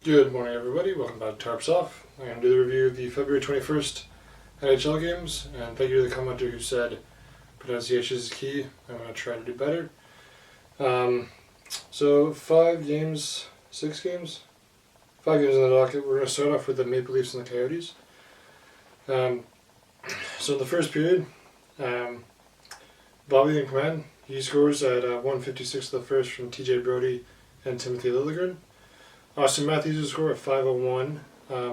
Good morning, everybody. Welcome back to Tarps Off. I'm going to do the review of the February 21st NHL Games, and thank you to the commenter who said pronunciation is key. I'm going to try to do better. So 5 games, 6 games? 5 games in the docket. We're going to start off with the Maple Leafs and the Coyotes. So in the first period, Bobby in command. He scores at 1:56 of the first from TJ Brodie and Timothy Liljegren. Austin Matthews will score at 5:01,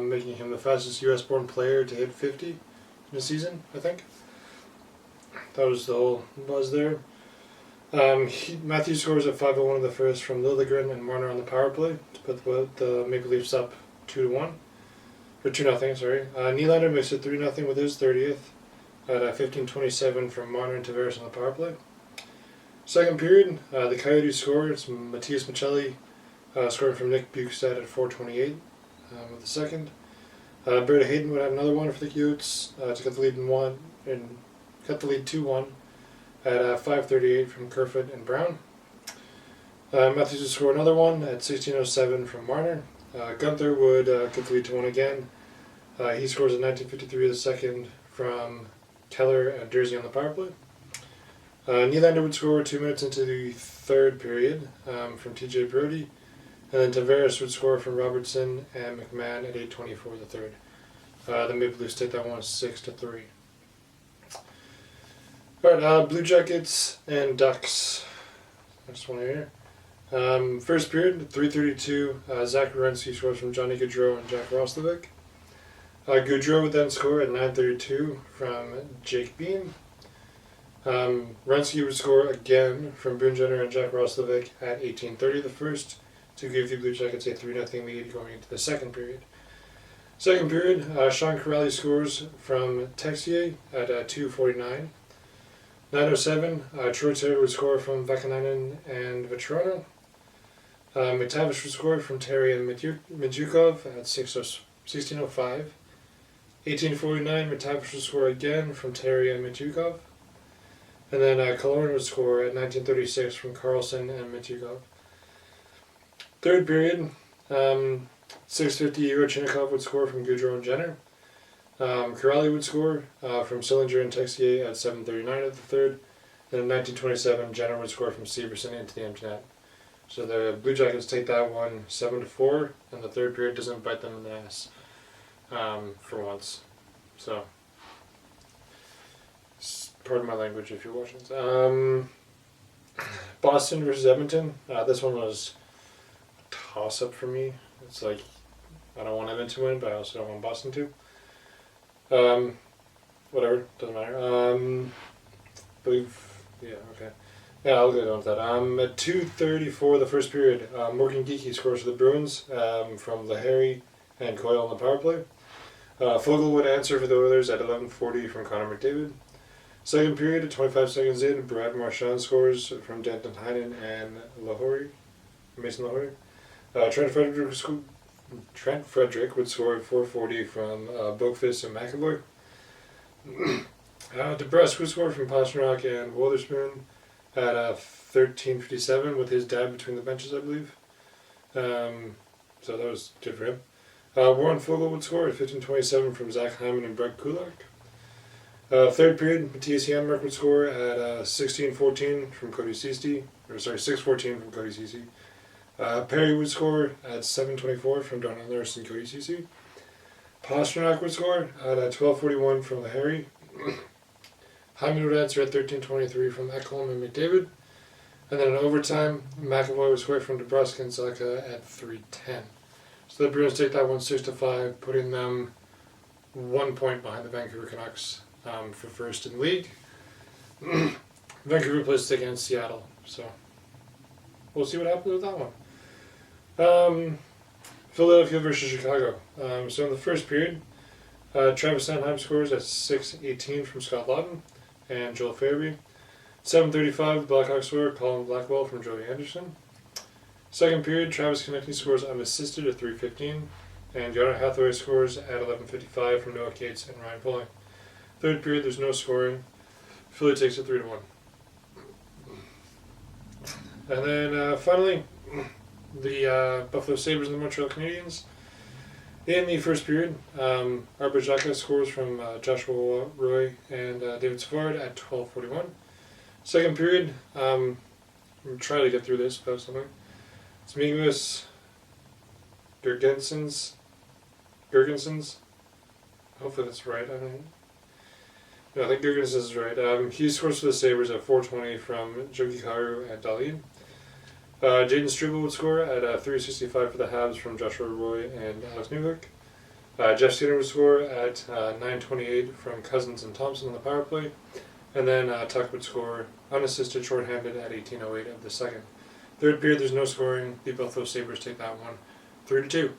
making him the fastest U.S.-born player to hit 50 in a season, I think. That was the whole buzz there. Matthews scores at 5:01 of the first from Liljegren and Marner on the power play to put the Maple Leafs up 2-1. Or 2-0, sorry. Nylander makes it 3-0 with his 30th at 15:27 from Marner and Tavares on the power play. Second period, the Coyotes score. It's Matias Maccelli scoring from Nick Bjugstad at 4:28 with the second. Berta Hayden would have another one for the Utes to cut the lead 2-1 at 5:38 from Kerfoot and Brown. Matthews would score another one at 16:07 from Marner. Gunther would cut the lead to 1 again. He scores at 19:53 of the second from Keller and Jersey on the power play. Nylander would score 2 minutes into the third period from TJ Brodie. And then Tavares would score from Robertson and McMahon at 8:24 of the third. The Maple Leafs take that one 6-3. Alright, Blue Jackets and Ducks. Next one here. First period, 3:32. Zach Werenski scores from Johnny Gaudreau and Jack Roslovic. Gaudreau would then score at 9:32 from Jake Bean. Werenski would score again from Boone Jenner and Jack Roslovic at 18:30 the first, to give the Blue Jackets a 3-0 lead going into the second period. Second period, Sean Kuraly scores from Texier at 2:49. 9:07, Troy Terry would score from Vakanainen and Vetrano. McTavish would score from Terry and Midyukov at 16:05. 18:49, McTavish would score again from Terry and Midyukov. And then Killorn would score at 19:36 from Carlson and Midyukov. Third period, 6:50, Igor Chinnikov would score from Gaudreau and Jenner. Kuraly would score from Sillinger and Texier at 7:39 of the third. And in 19:27, Jenner would score from Severson into the empty net. So the Blue Jackets take that one 7-4, and the third period doesn't bite them in the ass for once. So, pardon my language if you're watching. Boston versus Edmonton. This one was toss-up for me. It's like, I don't want Edmonton to win, but I also don't want Boston to. Whatever, doesn't matter. I'll go on with that. At 2:34 the first period, Morgan Geekie scores for the Bruins from Lahiri and Coyle on the power play. Fogle would answer for the Oilers at 11:40 from Connor McDavid. Second period, at 25 seconds in, Brad Marchand scores from Danton Heinen and Mason Lahori. Trent Frederick would score at 4:40 from Boakfist and McAvoy. DeBrusk would score from Pastrnak and Wotherspoon at 13:57 with his dad between the benches, I believe. So that was good for him. Warren Fogle would score at 15:27 from Zach Hyman and Brett Kulak. Third period, Matthias Janmark would score at 16:14 from Cody Ceci. 6:14 from Cody Ceci. Perry would score at 7:24 from Darnell Nurse and Cody Ceci. Pastrnak would score at 12:41 from Lahiri. Hyman would answer at 13:23 from Ekholm and McDavid. And then in overtime, McAvoy would score from DeBrusk and Zaka at 3:10. So the Bruins take that one 6-5, putting them 1 point behind the Vancouver Canucks for first in the league. Vancouver plays against Seattle, so we'll see what happens with that one. Philadelphia versus Chicago. So in the first period, Travis Sanheim scores at 6:18 from Scott Lawton and Joel Farabee. 7:35, the Blackhawks score, Colin Blackwell from Joey Anderson. Second period, Travis Konecny scores unassisted at 3:15, and Jonah Hathaway scores at 11:55 from Noah Cates and Ryan Pulley. Third period, there's no scoring. Philly takes it 3-1. And then finally, the Buffalo Sabres and the Montreal Canadiens. In the first period, Arbor Xhekaj scores from Joshua Roy and David Savard at 12:41. Second period, I'm trying to get through this without something. Zmigus Gergensons. Hopefully that's right. I think Gergensons is right. He scores for the Sabres at 4:20 from Jogikaru and Dahlin. Jaden Struble would score at 3:65 for the Habs from Joshua Roy and Alex Newhook. Jeff Skinner would score at 9:28 from Cousins and Thompson on the power play. And then Tuck would score unassisted shorthanded at 18:08 of the second. Third period, there's no scoring. The Buffalo Sabres take that one 3-2.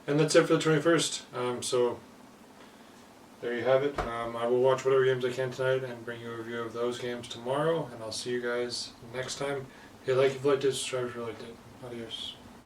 And that's it for the 21st. So there you have it. I will watch whatever games I can tonight and bring you a review of those games tomorrow. And I'll see you guys next time. If you like it, subscribe if you liked it. Adios.